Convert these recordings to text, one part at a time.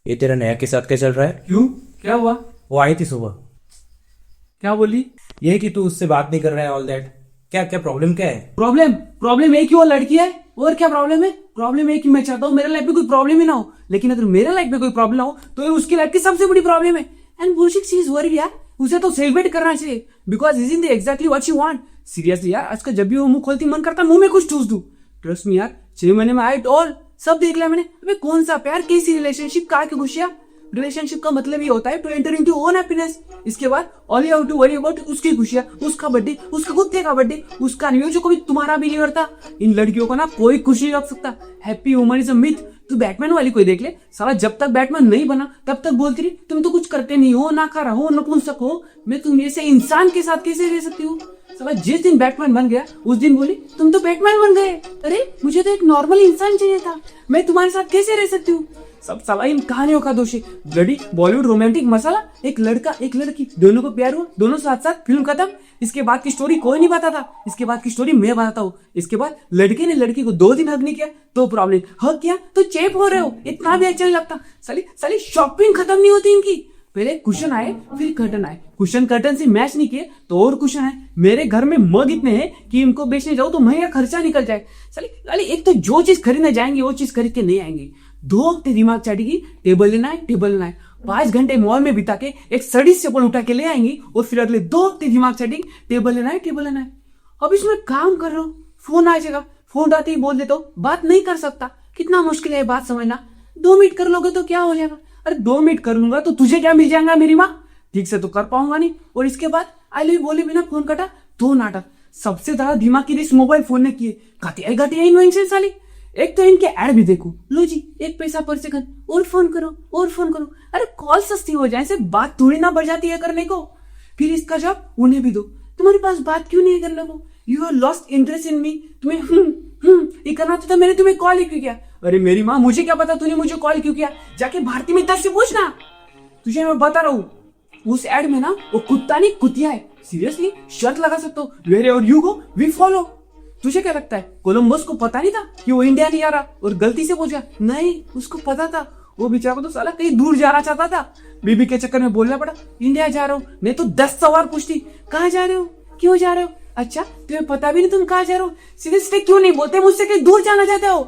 ये तेरा नया के साथ क्या चल रहा है? क्यों, क्या हुआ? वो आई थी सुबह। क्या बोली? ये कि तू उससे बात नहीं कर रहा है, ऑल दैट। क्या क्या प्रॉब्लम क्या है? प्रॉब्लम एक ही वो लड़की है। और क्या प्रॉब्लम है? प्रॉब्लम एक ही, मैं चाहता हूँ मेरे लाइफ में कोई प्रॉब्लम ही ना हो, लेकिन अगर मेरे लाइफ में कोई प्रॉब्लम ना हो तो ये उसकी लाइफ की सबसे बड़ी प्रॉब्लम है। And bullshit she is worried यार, उसे तो सेलिब्रेट करना चाहिए because is in the exactly what she want. Seriously यार, आज का जब भी वो मुंह खोलती मन करता मुंह में कुछ ठूस दूं। ट्रस्ट मी यार, 6 महीने में आई ऑल सब देख लिया मैंने। अबे कौन सा प्यार, कैसी रिलेशनशिप, कहा की खुशियां। रिलेशनशिप का मतलब ये होता है to enter into own happiness. इसके बाद all you have to worry about उसकी खुशियां, उसका बर्थडे, उसका कुत्ते का बर्थडे, उसका न्यू ईयर जो कभी तुम्हारा भी नहीं करता। इन लड़कियों को ना कोई खुशी नहीं रख सकता। Happy woman is a myth. तू बैटमैन वाली कोई देख ले, साला जब तक बैटमैन नहीं बना तब तक बोलती रही तुम तो कुछ करते नहीं हो, ना खा हो, नपुंसक हो, मैं तुम जैसे इंसान के साथ कैसे रह सकती हूँ। साला जिस दिन बैटमैन बन गया उस दिन बोली तुम तो बैटमैन बन गए। अरे मुझे तो एक नॉर्मल इंसान चाहिए था, मैं तुम्हारे साथ कैसे रह सकती हूँ। सब साला इन कहानियों का दोषी। ब्लडी बॉलीवुड रोमांटिक मसाला, एक लड़का एक लड़की दोनों को प्यार हुआ, दोनों साथ साथ, फिल्म खत्म। इसके बाद की स्टोरी कोई नहीं बताता, इसके बाद की स्टोरी मैं बताता हूँ। इसके बाद लड़के ने लड़की को 2 दिन हक नहीं किया तो प्रॉब्लम, हक किया तो चेप हो रहे हो, इतना भी अच्छा नहीं लगता। साली साली शॉपिंग खत्म नहीं होती इनकी। पहले कुशन आए फिर कर्टन आए, कुशन कर्टन से मैच नहीं किए तो और कुशन आए। मेरे घर में मग इतने हैं कि इनको बेचने जाओ तो महंगा खर्चा निकल जाए। साली एक तो जो चीज खरीदने जाएंगे वो चीज खरीद के नहीं आएंगे। 2 हफ्ते दिमाग चाटेगी, टेबल लेना है, टेबल लेना है। 5 घंटे मॉल में बिता के एक सड़ी चप्पल उठा के ले आएंगी और फिर अगले 2 हफ्ते दिमाग चाटेगी, टेबल लेना है, टेबल लेना है। अब इसमें काम कर रहा हूँ, फोन आ जाएगा, फोन आते ही बोल देता हूँ बात नहीं कर सकता। कितना मुश्किल है बात समझना। 2 मिनट कर लोगे तो क्या हो जाएगा। अरे 2 मिनट कर लूंगा तो तुझे क्या मिल जाएगा मेरी माँ, ठीक से तो कर पाऊंगा नहीं। और इसके बाद आई लव यू बोले बिना फोन कटा तो नाटक। सबसे ज्यादा दिमाग की रेस मोबाइल फोन ने किए। घटिया घटिया इन्वेंशन साली। एक तो इनके ऐड भी देखो, लो जी 1 पैसा पर सेकंड, और फोन करो और फोन करो। अरे कॉल सस्ती हो जाए से बात थोड़ी ना बढ़ जाती है करने को। फिर इसका जवाब उन्हें भी दो, तुम्हारे पास बात क्यों नहीं है करने को, you have lost interest in me. तुम्हें ये करना था मैंने तुम्हें कॉल ही क्यों किया। अरे मेरी माँ मुझे क्या पता तूने मुझे कॉल क्यों किया, जाके भारती में 10 से पूछना। तुझे मैं बता रहा हूँ उस एड में ना वो कुत्ता नहीं कुतिया है। सीरियसली शर्त लगा सकते हो, wherever you go we follow. तुझे क्या लगता है कोलंबस को पता नहीं था कि वो इंडिया नहीं आ रहा और गलती से पहुंच गया? नहीं, उसको पता था। वो बेचारा तो साला कहीं दूर जाना चाहता था, बीबी के चक्कर में बोलना पड़ा इंडिया जा रहा हूँ। नहीं तो 10 सवाल पूछती, कहाँ जा रहे हो, क्यों जा रहे हो, अच्छा तुम्हें पता भी नहीं तुम कहाँ जा रहे हो, सीधे सीधे क्यों नहीं बोलते मुझसे कहीं दूर जाना चाहते हो।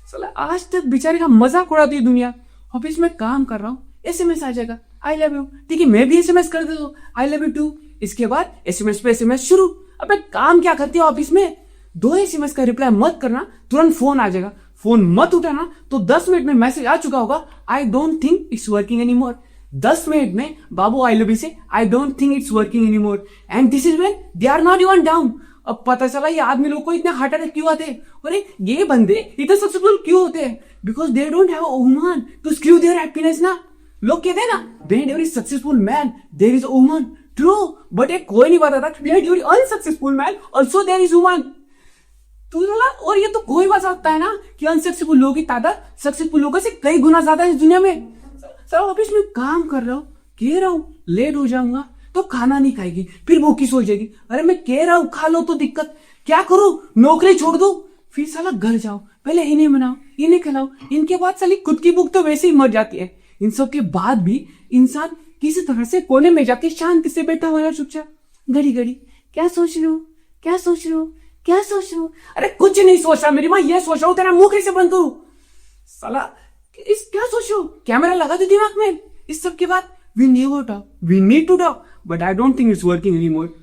साला आज तक बेचारे का मजाक उड़ाती है दुनिया। ऑफिस में काम कर रहा हूँ, SMS आ जाएगा आई लव यू, ठीक है मैं भी SMS कर देता हूँ आई लव यू टू। इसके बाद SMS पे SMS शुरू। अबे काम क्या करती है ऑफिस में, 2 SMS का रिप्लाई मत करना, तुरंत फोन आ जाएगा, फोन मत उठाना तो 10 मिनट में मैसेज आ चुका होगा I don't think it's working any more. 10 minute में बाबू आई लव यू से I don't think it's working any more and this is when they are not even down. अब पता चला ये आदमी लोग को इतने हार्ट अटैक क्यों आते हैं, अरे ये बंदे इतने सक्सेसफुल क्यों होते हैं, because they don't have a woman to screw their happiness ना। लोग कहते हैं ना behind every successful man there is a woman, true, but ये कोई नहीं बताता behind every unsuccessful man also there is woman। तू बोला और ये तो कोई बता सकता है ना कि अनसक्सेसफुल लोगों की तादाद सक्सेसफुल लोगों से कई गुना ज्यादा है इस दुनिया में। सर ऑफिस में काम कर रहा हूँ, कह रहा हूँ लेट हो जाऊंगा तो खाना नहीं खाएगी, फिर भूखी सो जाएगी। अरे मैं कह रहा हूँ खा लो तो दिक्कत, क्या करूँ नौकरी छोड़ दो, फिर साला घर जाओ, पहले इन्हें मनाओ इन्हें खिलाओ, इनके बाद साली खुद की भूख तो वैसे ही मर जाती है। इन सब के बाद भी इंसान किसी तरह से कोने में जाके शांति से बैठा हुआ है चुपचाप, घड़ी घड़ी क्या सोच रहे हो, क्या सोच रहे हो, क्या सोच रहे हो। अरे कुछ नहीं सोच रहा मेरी माँ, ये सोच रहा हूँ तेरा मुंह कैसे बंद करूं। साला इस क्या सोच रहे हो, कैमरा लगा दो दिमाग में। इस सब के बाद we never talk, we need to talk but I don't think it's working any more.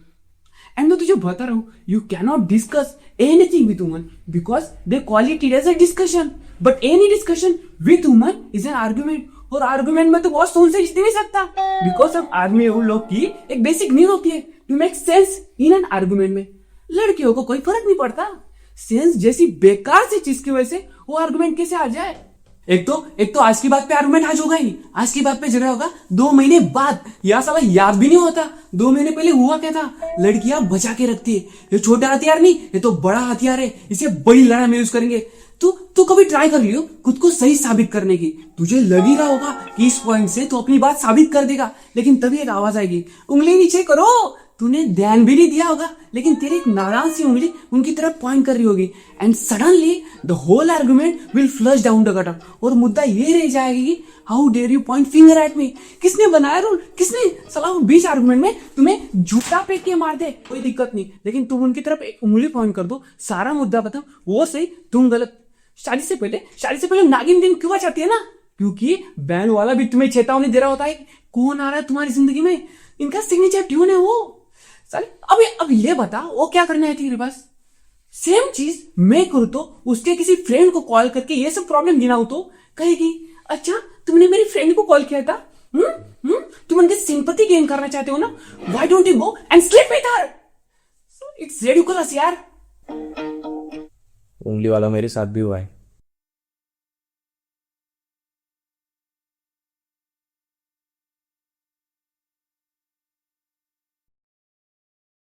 And मैं तुझे बता रहा हूँ you can not discuss anything with woman because they call it as a discussion, but any discussion with woman is an argument. और argument में तो बहुत सोच से जीत नहीं सकता बिकॉज हम आदमी उन लोग की एक बेसिक नीड होती है to make sense in an argument में। लड़कियों को कोई फर्क नहीं पड़ता, सेंस जैसी बेकार सी चीज की वजह से वो आर्गुमेंट कैसे आ जाए। एक तो आज की बात पे आर्गुमेंट आज होगा ही, आज की बात पे झगड़ा होगा 2 महीने बाद, या साला याद भी नहीं होता 2 महीने पहले हुआ क्या था। लड़कियां बचा के रखती है, ये छोटा हथियार नहीं ये तो बड़ा हथियार है, इसे बड़ी लड़ाई में यूज करेंगे। तू कभी ट्राई कर लियो खुद को सही साबित करने की, तुझे लग ही रहा होगा कि इस पॉइंट से तू अपनी बात साबित कर देगा, लेकिन तभी एक आवाज आएगी उंगली नीचे करो, तूने ध्यान भी नहीं दिया होगा, लेकिन तेरी एक नाराज सी उंगली उनकी तरफ पॉइंट कर रही होगी, and suddenly the whole argument will flush down the gutter. और मुद्दा ये रह जाएगी कि how dare you point finger at me. किसने बनाया रूल? किसने साला वो बीच आर्गुमेंट में तुम्हें झूठा फेंक के मार दे, कोई दिक्कत नहीं, लेकिन तुम उनकी तरफ एक उंगली पॉइंट कर दो, सारा मुद्दा खत्म। वो सही, तुम गलत। शादी से पहले नागिन दिन क्यों चाहती है ना? क्योंकि बैंड वाला भी तुम्हें चेतावनी दे रहा होता है कि कौन आ रहा है तुम्हारी जिंदगी में, इनका सिग्नेचर ट्यून है वो। साले अब ये बता, वो क्या करना है तेरे पास? सेम चीज मैं करूँ तो उसके किसी फ्रेंड को कॉल करके ये सब प्रॉब्लम गिनाऊं तो कहेगी, अच्छा तुमने मेरी फ्रेंड को कॉल किया था, तुम उनकी सिंपैथी गेन करना चाहते हो ना, why don't you go and sleep with her? It's ridiculous यार। उंगली वाला मेरे साथ भी हुआ है।